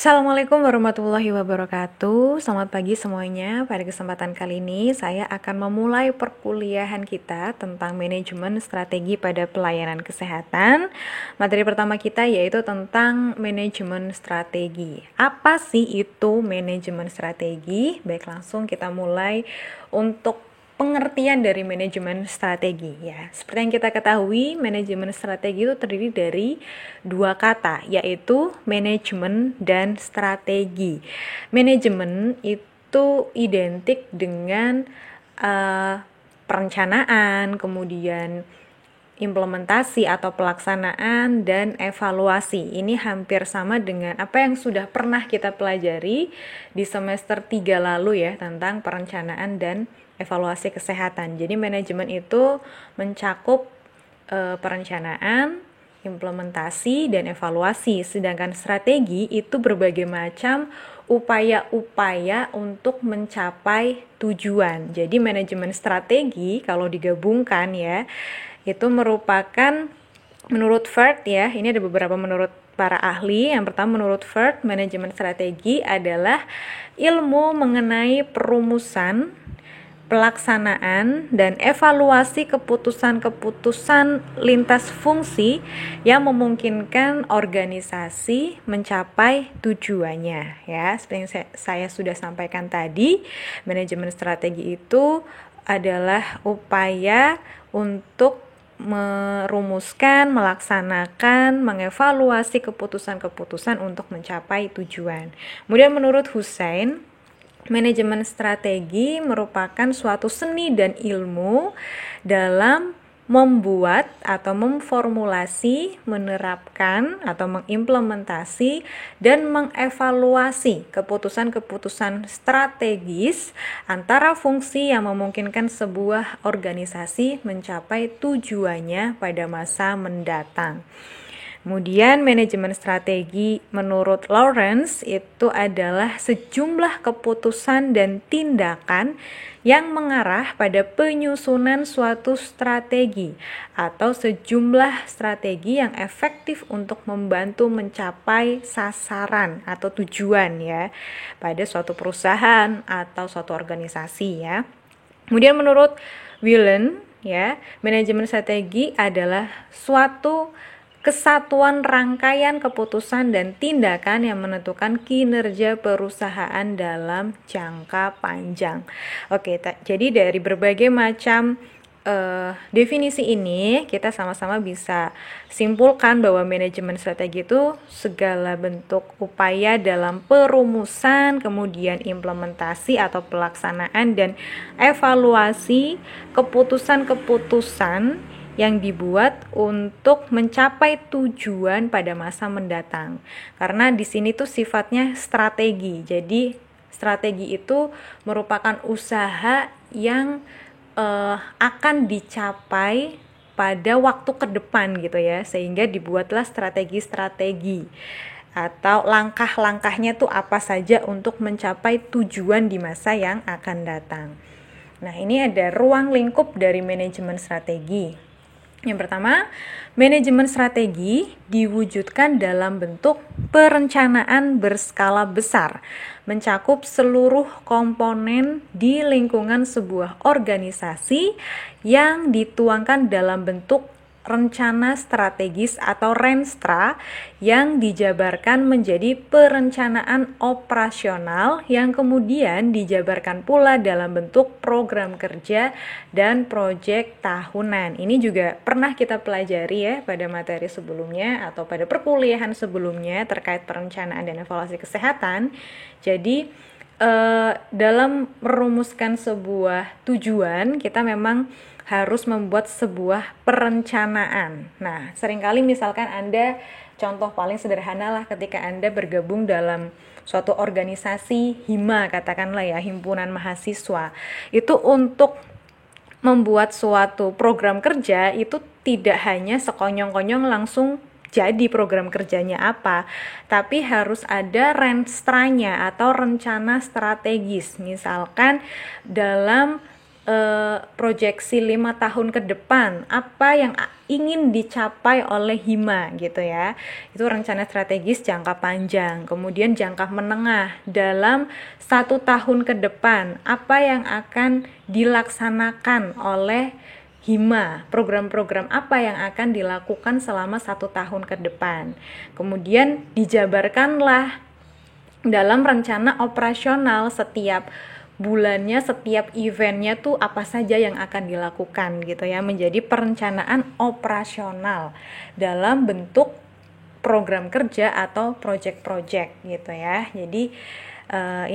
Assalamualaikum warahmatullahi wabarakatuh. Selamat pagi semuanya. Pada kesempatan kali ini saya akan memulai perkuliahan kita tentang manajemen strategi pada pelayanan kesehatan. Materi pertama kita yaitu tentang manajemen strategi. Apa sih itu manajemen strategi? Baik, langsung kita mulai untuk pengertian dari manajemen strategi ya. Seperti yang kita ketahui, manajemen strategi itu terdiri dari dua kata, yaitu manajemen dan strategi. Manajemen itu identik dengan perencanaan, kemudian implementasi atau pelaksanaan dan evaluasi. Ini hampir sama dengan apa yang sudah pernah kita pelajari di semester 3 lalu ya, tentang perencanaan dan evaluasi kesehatan. Jadi manajemen itu mencakup perencanaan, implementasi, dan evaluasi. Sedangkan strategi itu berbagai macam upaya-upaya untuk mencapai tujuan. Jadi manajemen strategi kalau digabungkan ya, itu merupakan menurut Fert ya, ini ada beberapa menurut para ahli. Yang pertama menurut Fert, manajemen strategi adalah ilmu mengenai perumusan, pelaksanaan, dan evaluasi keputusan-keputusan lintas fungsi yang memungkinkan organisasi mencapai tujuannya ya. Seperti yang saya sudah sampaikan tadi, manajemen strategi itu adalah upaya untuk merumuskan, melaksanakan, mengevaluasi keputusan-keputusan untuk mencapai tujuan. Kemudian menurut Hussein, manajemen strategi merupakan suatu seni dan ilmu dalam membuat atau memformulasi, menerapkan atau mengimplementasi dan mengevaluasi keputusan-keputusan strategis antara fungsi yang memungkinkan sebuah organisasi mencapai tujuannya pada masa mendatang. Kemudian manajemen strategi menurut Lawrence itu adalah sejumlah keputusan dan tindakan yang mengarah pada penyusunan suatu strategi atau sejumlah strategi yang efektif untuk membantu mencapai sasaran atau tujuan ya pada suatu perusahaan atau suatu organisasi ya. Kemudian menurut Whelan ya, manajemen strategi adalah suatu kesatuan rangkaian keputusan dan tindakan yang menentukan kinerja perusahaan dalam jangka panjang. Oke, jadi dari berbagai macam definisi ini kita sama-sama bisa simpulkan bahwa manajemen strategi itu segala bentuk upaya dalam perumusan, kemudian implementasi atau pelaksanaan dan evaluasi keputusan-keputusan yang dibuat untuk mencapai tujuan pada masa mendatang. Karena di sini tuh sifatnya strategi. Jadi strategi itu merupakan usaha yang akan dicapai pada waktu ke depan gitu ya, sehingga dibuatlah strategi-strategi atau langkah-langkahnya tuh apa saja untuk mencapai tujuan di masa yang akan datang. Nah, ini ada ruang lingkup dari manajemen strategi. Yang pertama, manajemen strategi diwujudkan dalam bentuk perencanaan berskala besar, mencakup seluruh komponen di lingkungan sebuah organisasi yang dituangkan dalam bentuk rencana strategis atau Renstra yang dijabarkan menjadi perencanaan operasional yang kemudian dijabarkan pula dalam bentuk program kerja dan proyek tahunan. Ini juga pernah kita pelajari ya pada materi sebelumnya atau pada perkuliahan sebelumnya terkait perencanaan dan evaluasi kesehatan. Jadi dalam merumuskan sebuah tujuan kita memang harus membuat sebuah perencanaan. Nah, seringkali misalkan Anda, contoh paling sederhana lah ketika Anda bergabung dalam suatu organisasi HIMA, katakanlah ya, himpunan mahasiswa. Itu untuk membuat suatu program kerja itu tidak hanya sekonyong-konyong langsung jadi program kerjanya apa, tapi harus ada renstranya atau rencana strategis. Misalkan dalam proyeksi 5 tahun ke depan, apa yang ingin dicapai oleh Hima gitu ya. Itu rencana strategis jangka panjang. Kemudian jangka menengah, dalam 1 tahun ke depan, apa yang akan dilaksanakan oleh Hima, program-program apa yang akan dilakukan selama 1 tahun ke depan. Kemudian dijabarkanlah dalam rencana operasional setiap bulannya, setiap eventnya tuh apa saja yang akan dilakukan gitu ya, menjadi perencanaan operasional dalam bentuk program kerja atau project-project gitu ya. Jadi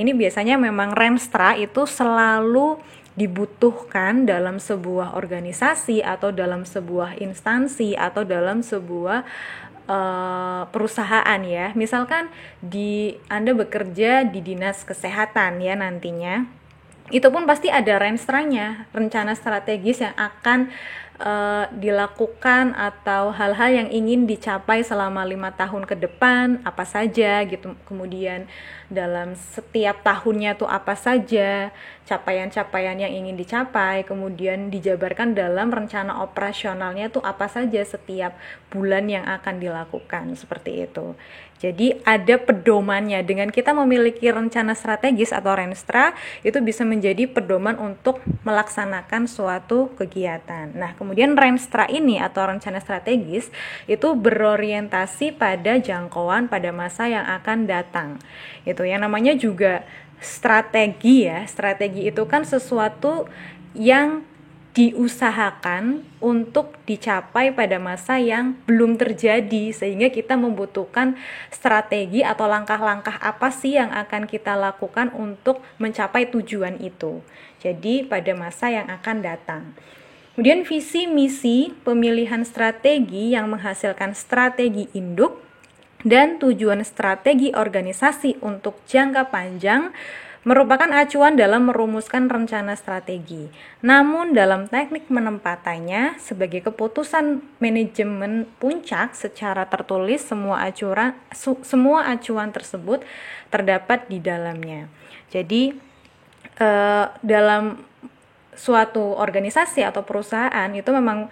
ini biasanya memang Renstra itu selalu dibutuhkan dalam sebuah organisasi atau dalam sebuah instansi atau dalam sebuah perusahaan ya. Misalkan Anda bekerja di dinas kesehatan ya nantinya, itu pun pasti ada renstranya, rencana strategis yang akan dilakukan atau hal-hal yang ingin dicapai selama 5 tahun ke depan apa saja gitu. Kemudian dalam setiap tahunnya tuh apa saja capaian-capaian yang ingin dicapai, kemudian dijabarkan dalam rencana operasionalnya tuh apa saja setiap bulan yang akan dilakukan, seperti itu. Jadi ada pedomannya. Dengan kita memiliki rencana strategis atau Renstra, itu bisa menjadi pedoman untuk melaksanakan suatu kegiatan. Nah, kemudian Renstra ini atau rencana strategis itu berorientasi pada jangkauan pada masa yang akan datang. Itu yang namanya juga strategi ya. Strategi itu kan sesuatu yang diusahakan untuk dicapai pada masa yang belum terjadi, sehingga kita membutuhkan strategi atau langkah-langkah apa sih yang akan kita lakukan untuk mencapai tujuan itu. Jadi pada masa yang akan datang. Kemudian visi misi pemilihan strategi yang menghasilkan strategi induk dan tujuan strategi organisasi untuk jangka panjang merupakan acuan dalam merumuskan rencana strategi. Namun dalam teknik penempatannya sebagai keputusan manajemen puncak secara tertulis, semua acuan tersebut terdapat di dalamnya. Jadi dalam suatu organisasi atau perusahaan itu memang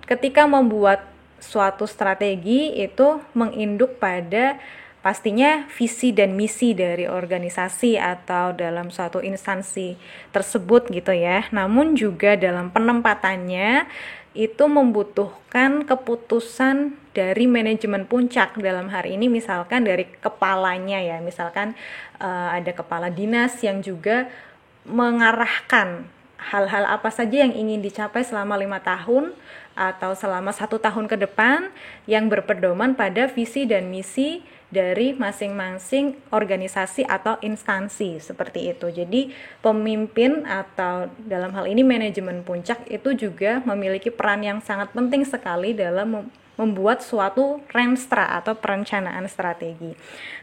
ketika membuat suatu strategi itu menginduk pada pastinya visi dan misi dari organisasi atau dalam suatu instansi tersebut gitu ya. Namun juga dalam penempatannya itu membutuhkan keputusan dari manajemen puncak. Dalam hari ini misalkan dari kepalanya ya, misalkan ada kepala dinas yang juga mengarahkan hal-hal apa saja yang ingin dicapai selama 5 tahun atau selama 1 tahun ke depan yang berpedoman pada visi dan misi dari masing-masing organisasi atau instansi, seperti itu. Jadi pemimpin atau dalam hal ini manajemen puncak itu juga memiliki peran yang sangat penting sekali dalam membuat suatu Renstra atau perencanaan strategi.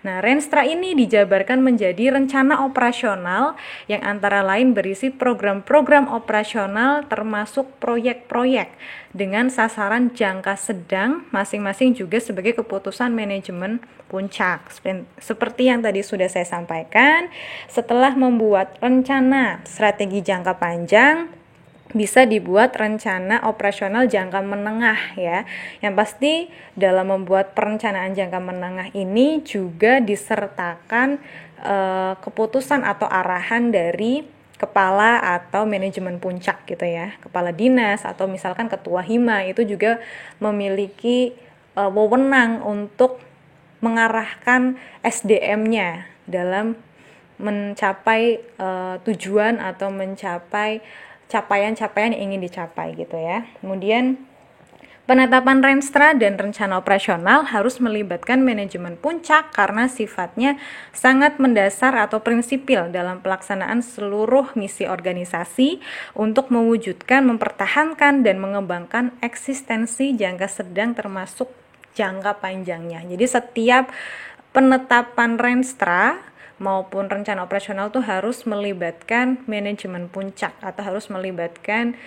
Nah, Renstra ini dijabarkan menjadi rencana operasional yang antara lain berisi program-program operasional termasuk proyek-proyek dengan sasaran jangka sedang masing-masing juga sebagai keputusan manajemen puncak. Seperti yang tadi sudah saya sampaikan, setelah membuat rencana strategi jangka panjang, bisa dibuat rencana operasional jangka menengah ya. Yang pasti dalam membuat perencanaan jangka menengah ini juga disertakan keputusan atau arahan dari kepala atau manajemen puncak gitu ya. Kepala dinas atau misalkan ketua Hima itu juga memiliki wewenang untuk mengarahkan SDM-nya dalam mencapai tujuan atau mencapai capaian-capaian yang ingin dicapai gitu ya. Kemudian penetapan Renstra dan rencana operasional harus melibatkan manajemen puncak karena sifatnya sangat mendasar atau prinsipil dalam pelaksanaan seluruh misi organisasi untuk mewujudkan, mempertahankan, dan mengembangkan eksistensi jangka sedang termasuk jangka panjangnya. Jadi setiap penetapan Renstra maupun rencana operasional tuh harus melibatkan manajemen puncak atau harus melibatkan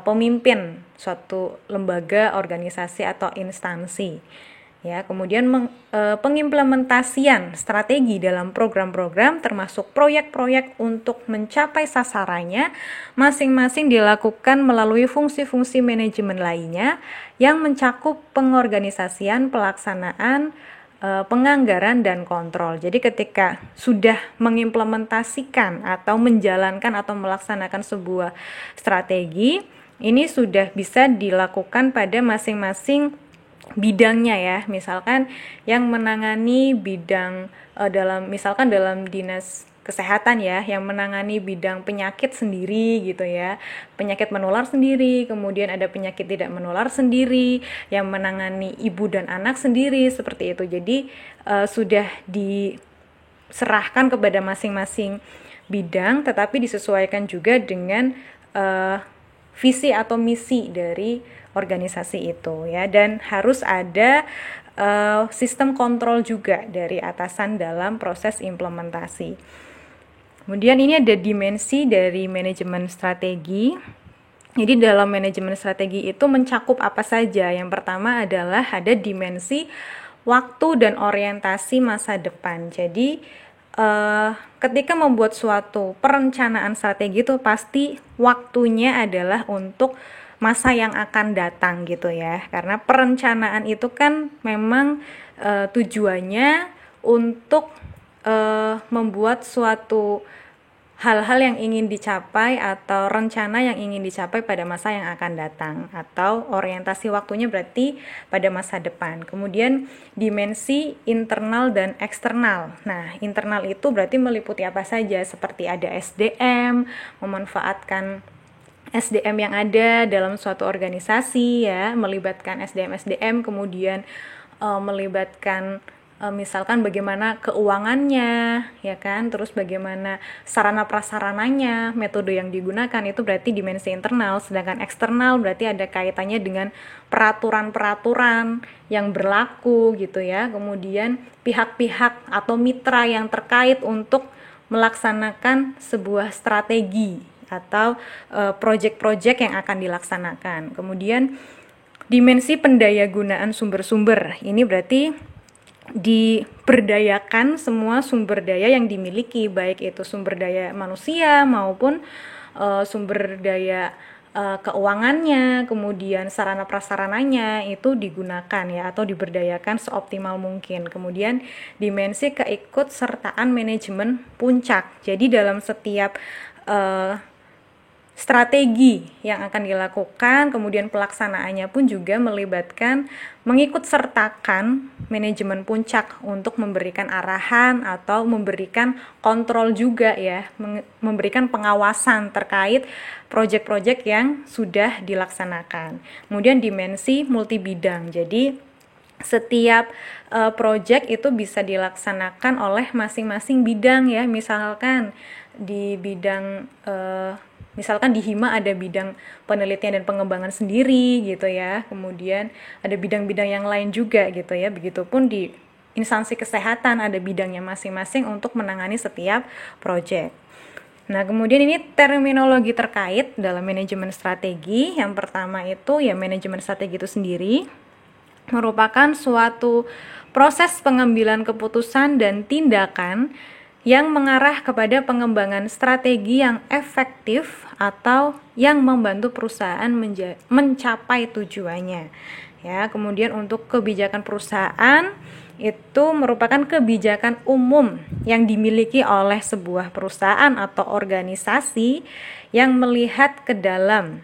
pemimpin suatu lembaga, organisasi atau instansi. Ya, kemudian pengimplementasian strategi dalam program-program termasuk proyek-proyek untuk mencapai sasarannya masing-masing dilakukan melalui fungsi-fungsi manajemen lainnya yang mencakup pengorganisasian, pelaksanaan, penganggaran dan kontrol. Jadi ketika sudah mengimplementasikan atau menjalankan atau melaksanakan sebuah strategi, ini sudah bisa dilakukan pada masing-masing bidangnya ya. Misalkan yang menangani bidang misalkan dalam dinas kesehatan ya, yang menangani bidang penyakit sendiri gitu ya, penyakit menular sendiri, kemudian ada penyakit tidak menular sendiri, yang menangani ibu dan anak sendiri, seperti itu. Jadi sudah diserahkan kepada masing-masing bidang, tetapi disesuaikan juga dengan visi atau misi dari organisasi itu ya, dan harus ada sistem kontrol juga dari atasan dalam proses implementasi. Kemudian ini ada dimensi dari manajemen strategi. Jadi dalam manajemen strategi itu mencakup apa saja? Yang pertama adalah ada dimensi waktu dan orientasi masa depan. Jadi ketika membuat suatu perencanaan strategi itu pasti waktunya adalah untuk masa yang akan datang gitu ya. Karena perencanaan itu kan memang tujuannya untuk membuat suatu hal-hal yang ingin dicapai atau rencana yang ingin dicapai pada masa yang akan datang, atau orientasi waktunya berarti pada masa depan. Kemudian dimensi internal dan eksternal. Nah, internal itu berarti meliputi apa saja, seperti ada SDM, memanfaatkan SDM yang ada dalam suatu organisasi ya, melibatkan SDM, kemudian melibatkan misalkan bagaimana keuangannya ya kan, terus bagaimana sarana prasarananya, metode yang digunakan, itu berarti dimensi internal. Sedangkan eksternal berarti ada kaitannya dengan peraturan-peraturan yang berlaku gitu ya, kemudian pihak-pihak atau mitra yang terkait untuk melaksanakan sebuah strategi atau proyek-proyek yang akan dilaksanakan. Kemudian dimensi pendayagunaan sumber-sumber, ini berarti diberdayakan semua sumber daya yang dimiliki, baik itu sumber daya manusia maupun sumber daya keuangannya, kemudian sarana prasarananya itu digunakan ya, atau diberdayakan seoptimal mungkin. Kemudian dimensi keikutsertaan manajemen puncak. Jadi dalam setiap strategi yang akan dilakukan, kemudian pelaksanaannya pun juga melibatkan mengikut sertakan manajemen puncak untuk memberikan arahan atau memberikan kontrol juga ya, memberikan pengawasan terkait proyek-proyek yang sudah dilaksanakan. Kemudian dimensi multibidang. Jadi setiap proyek itu bisa dilaksanakan oleh masing-masing bidang ya. Misalkan di bidang misalkan di Hima ada bidang penelitian dan pengembangan sendiri gitu ya, kemudian ada bidang-bidang yang lain juga gitu ya. Begitupun di instansi kesehatan ada bidangnya masing-masing untuk menangani setiap proyek. Nah, kemudian ini terminologi terkait dalam manajemen strategi. Yang pertama itu ya, manajemen strategi itu sendiri merupakan suatu proses pengambilan keputusan dan tindakan yang mengarah kepada pengembangan strategi yang efektif atau yang membantu perusahaan mencapai tujuannya. Ya, kemudian untuk kebijakan perusahaan itu merupakan kebijakan umum yang dimiliki oleh sebuah perusahaan atau organisasi yang melihat ke dalam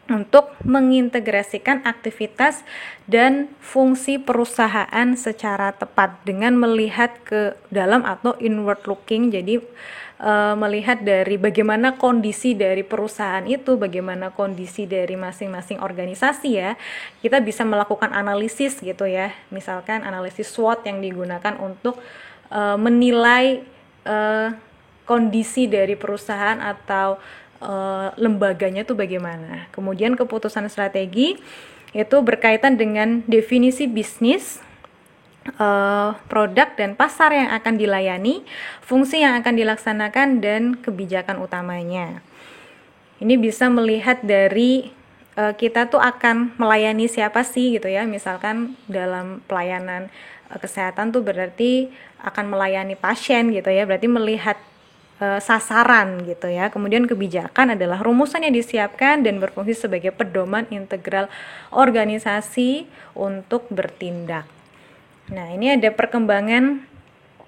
untuk mengintegrasikan aktivitas dan fungsi perusahaan secara tepat dengan melihat ke dalam atau inward looking. Jadi melihat dari bagaimana kondisi dari perusahaan itu, bagaimana kondisi dari masing-masing organisasi ya. Kita bisa melakukan analisis gitu ya. Misalkan analisis SWOT yang digunakan untuk menilai kondisi dari perusahaan atau lembaganya itu bagaimana. Kemudian keputusan strategi itu berkaitan dengan definisi bisnis, produk dan pasar yang akan dilayani, fungsi yang akan dilaksanakan, dan kebijakan utamanya. Ini bisa melihat dari kita tuh akan melayani siapa sih gitu ya. Misalkan dalam pelayanan kesehatan tuh berarti akan melayani pasien gitu ya, berarti melihat sasaran gitu ya. Kemudian kebijakan adalah rumusan yang disiapkan dan berfungsi sebagai pedoman integral organisasi untuk bertindak. Nah, ini ada perkembangan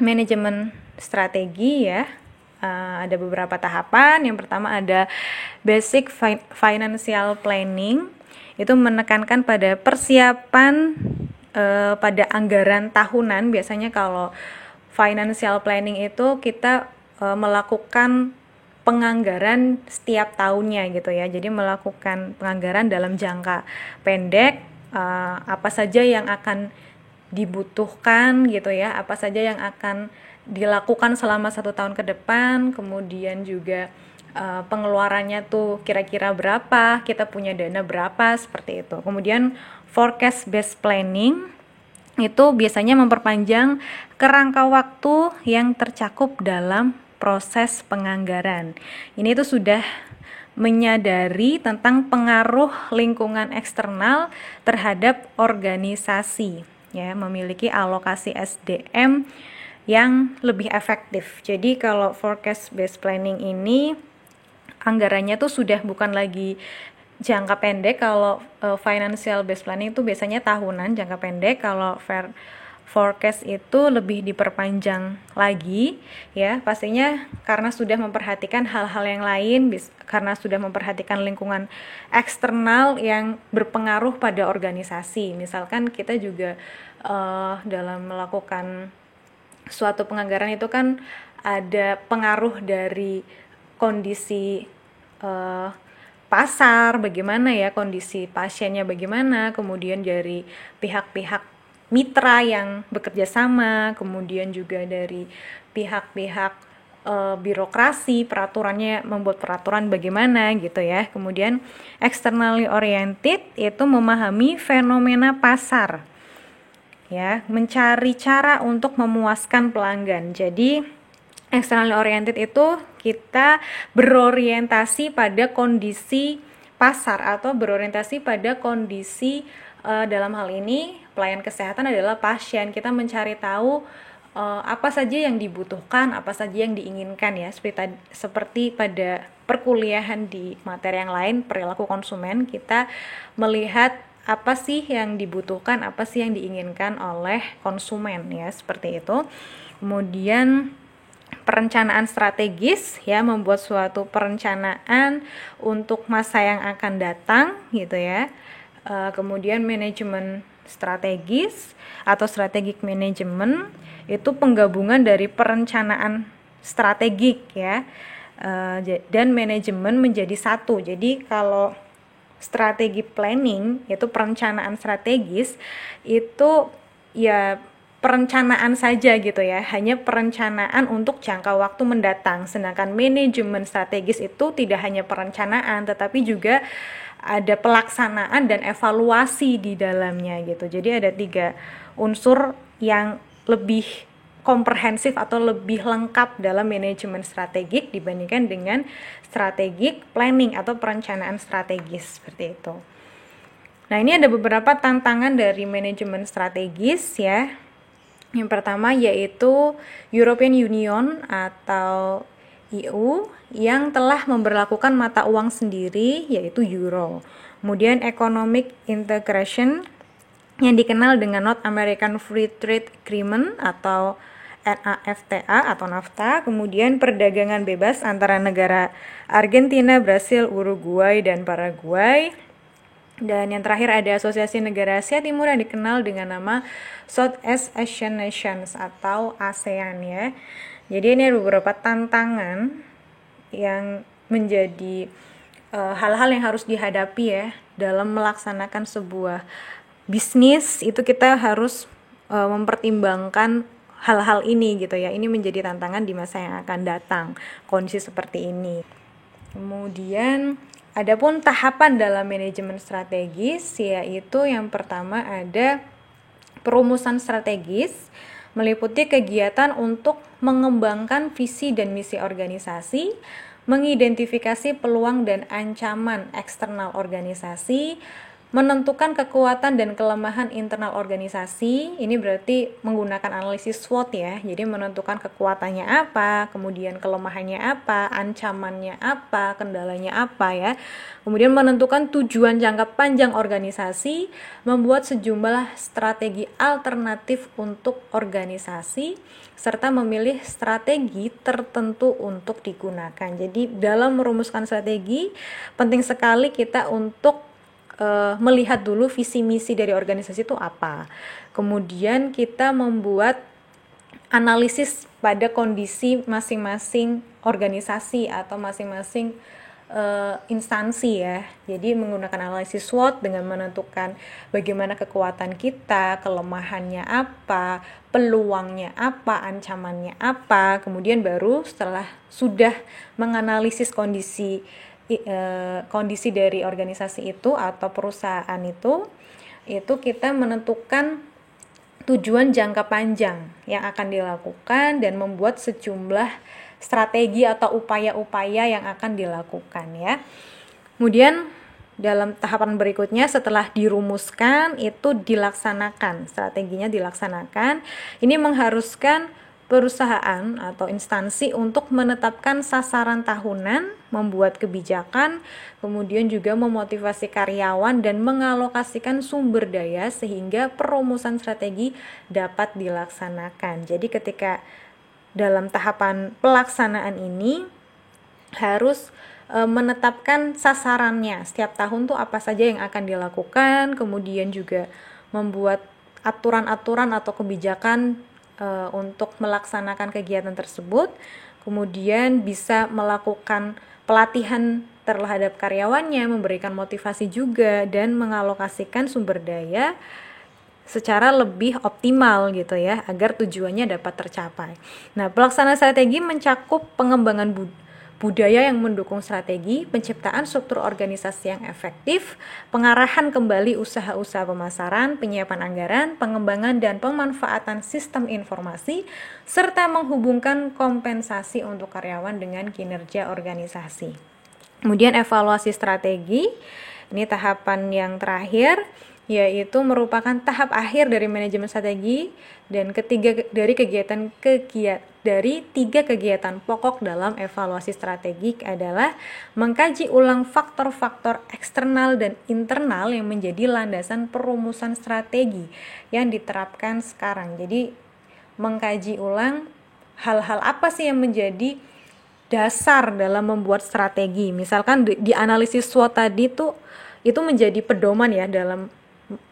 manajemen strategi ya. Ada beberapa tahapan. Yang pertama ada basic financial planning. Itu menekankan pada persiapan pada anggaran tahunan. Biasanya kalau financial planning itu kita melakukan penganggaran setiap tahunnya gitu ya. Jadi melakukan penganggaran dalam jangka pendek, apa saja yang akan dibutuhkan gitu ya, apa saja yang akan dilakukan selama 1 tahun ke depan, kemudian juga pengeluarannya tuh kira-kira berapa, kita punya dana berapa, seperti itu. Kemudian forecast based planning itu biasanya memperpanjang kerangka waktu yang tercakup dalam proses penganggaran. Ini tuh sudah menyadari tentang pengaruh lingkungan eksternal terhadap organisasi ya, memiliki alokasi SDM yang lebih efektif. Jadi kalau forecast based planning ini anggarannya tuh sudah bukan lagi jangka pendek. Kalau financial based planning itu biasanya tahunan, jangka pendek. Kalau forecast itu lebih diperpanjang lagi ya, pastinya karena sudah memperhatikan hal-hal yang lain, karena sudah memperhatikan lingkungan eksternal yang berpengaruh pada organisasi. Misalkan kita juga dalam melakukan suatu penganggaran itu kan ada pengaruh dari kondisi pasar, bagaimana ya, kondisi pasiennya bagaimana, kemudian dari pihak-pihak mitra yang bekerja sama, kemudian juga dari pihak-pihak birokrasi, peraturannya, membuat peraturan bagaimana gitu ya. Kemudian externally oriented itu memahami fenomena pasar ya, mencari cara untuk memuaskan pelanggan. Jadi externally oriented itu kita berorientasi pada kondisi pasar atau berorientasi pada kondisi dalam hal ini pelayan kesehatan adalah pasien. Kita mencari tahu apa saja yang dibutuhkan, apa saja yang diinginkan ya, seperti pada perkuliahan di materi yang lain, perilaku konsumen, kita melihat apa sih yang dibutuhkan, apa sih yang diinginkan oleh konsumen ya, seperti itu. Kemudian perencanaan strategis ya, membuat suatu perencanaan untuk masa yang akan datang gitu ya. Kemudian manajemen strategis atau strategic management itu penggabungan dari perencanaan strategik ya dan manajemen menjadi satu. Jadi kalau strategi planning itu perencanaan strategis itu ya perencanaan saja gitu ya, hanya perencanaan untuk jangka waktu mendatang. Sedangkan manajemen strategis itu tidak hanya perencanaan tetapi juga ada pelaksanaan dan evaluasi di dalamnya gitu. Jadi ada 3 unsur yang lebih komprehensif atau lebih lengkap dalam manajemen strategik dibandingkan dengan strategic planning atau perencanaan strategis, seperti itu. Nah, ini ada beberapa tantangan dari manajemen strategis ya. Yang pertama yaitu European Union atau EU yang telah memberlakukan mata uang sendiri yaitu euro. Kemudian economic integration yang dikenal dengan North American Free Trade Agreement atau NAFTA atau NAFTA. Kemudian perdagangan bebas antara negara Argentina, Brasil, Uruguay, dan Paraguay. Dan yang terakhir ada Asosiasi Negara Asia Timur yang dikenal dengan nama Southeast Asian Nations atau ASEAN ya. Jadi ini ada beberapa tantangan yang menjadi hal-hal yang harus dihadapi ya dalam melaksanakan sebuah bisnis. Itu kita harus mempertimbangkan hal-hal ini gitu ya. Ini menjadi tantangan di masa yang akan datang, kondisi seperti ini. Kemudian adapun tahapan dalam manajemen strategis yaitu yang pertama ada perumusan strategis, meliputi kegiatan untuk mengembangkan visi dan misi organisasi, mengidentifikasi peluang dan ancaman eksternal organisasi, menentukan kekuatan dan kelemahan internal organisasi. Ini berarti menggunakan analisis SWOT ya. Jadi menentukan kekuatannya apa, kemudian kelemahannya apa, ancamannya apa, kendalanya apa ya. Kemudian menentukan tujuan jangka panjang organisasi, membuat sejumlah strategi alternatif untuk organisasi, serta memilih strategi tertentu untuk digunakan. Jadi dalam merumuskan strategi, penting sekali kita untuk melihat dulu visi misi dari organisasi itu apa. Kemudian kita membuat analisis pada kondisi masing-masing organisasi atau masing-masing instansi ya. Jadi menggunakan analisis SWOT dengan menentukan bagaimana kekuatan kita, kelemahannya apa, peluangnya apa, ancamannya apa. Kemudian baru setelah sudah menganalisis kondisi dari organisasi itu atau perusahaan itu kita menentukan tujuan jangka panjang yang akan dilakukan dan membuat sejumlah strategi atau upaya-upaya yang akan dilakukan ya. Kemudian dalam tahapan berikutnya setelah dirumuskan itu dilaksanakan, strateginya dilaksanakan. Ini mengharuskan perusahaan atau instansi untuk menetapkan sasaran tahunan, membuat kebijakan, kemudian juga memotivasi karyawan dan mengalokasikan sumber daya sehingga perumusan strategi dapat dilaksanakan. Jadi ketika dalam tahapan pelaksanaan ini harus menetapkan sasarannya. Setiap tahun tuh apa saja yang akan dilakukan, kemudian juga membuat aturan-aturan atau kebijakan untuk melaksanakan kegiatan tersebut, kemudian bisa melakukan pelatihan terhadap karyawannya, memberikan motivasi juga, dan mengalokasikan sumber daya secara lebih optimal gitu ya, agar tujuannya dapat tercapai. Nah, pelaksanaan strategi mencakup pengembangan budaya yang mendukung strategi, penciptaan struktur organisasi yang efektif, pengarahan kembali usaha-usaha pemasaran, penyiapan anggaran, pengembangan dan pemanfaatan sistem informasi, serta menghubungkan kompensasi untuk karyawan dengan kinerja organisasi. Kemudian evaluasi strategi, ini tahapan yang terakhir, yaitu merupakan tahap akhir dari manajemen strategi dan dari tiga kegiatan pokok dalam evaluasi strategik adalah mengkaji ulang faktor-faktor eksternal dan internal yang menjadi landasan perumusan strategi yang diterapkan sekarang. Jadi mengkaji ulang hal-hal apa sih yang menjadi dasar dalam membuat strategi. Misalkan di analisis SWOT tadi tuh itu menjadi pedoman ya dalam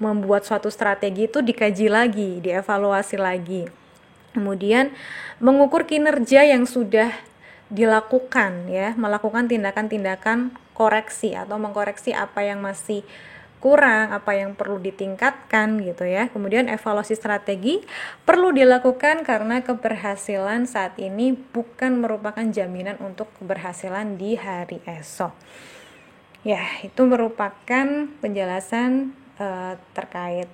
membuat suatu strategi, itu dikaji lagi, dievaluasi lagi. Kemudian mengukur kinerja yang sudah dilakukan ya, melakukan tindakan-tindakan koreksi atau mengkoreksi apa yang masih kurang, apa yang perlu ditingkatkan gitu ya. Kemudian evaluasi strategi perlu dilakukan karena keberhasilan saat ini bukan merupakan jaminan untuk keberhasilan di hari esok. Ya, itu merupakan penjelasan terkait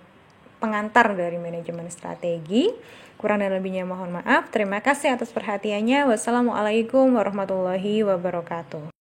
pengantar dari manajemen strategi. Kurang dan lebihnya mohon maaf. Terima kasih atas perhatiannya. Wassalamualaikum warahmatullahi wabarakatuh.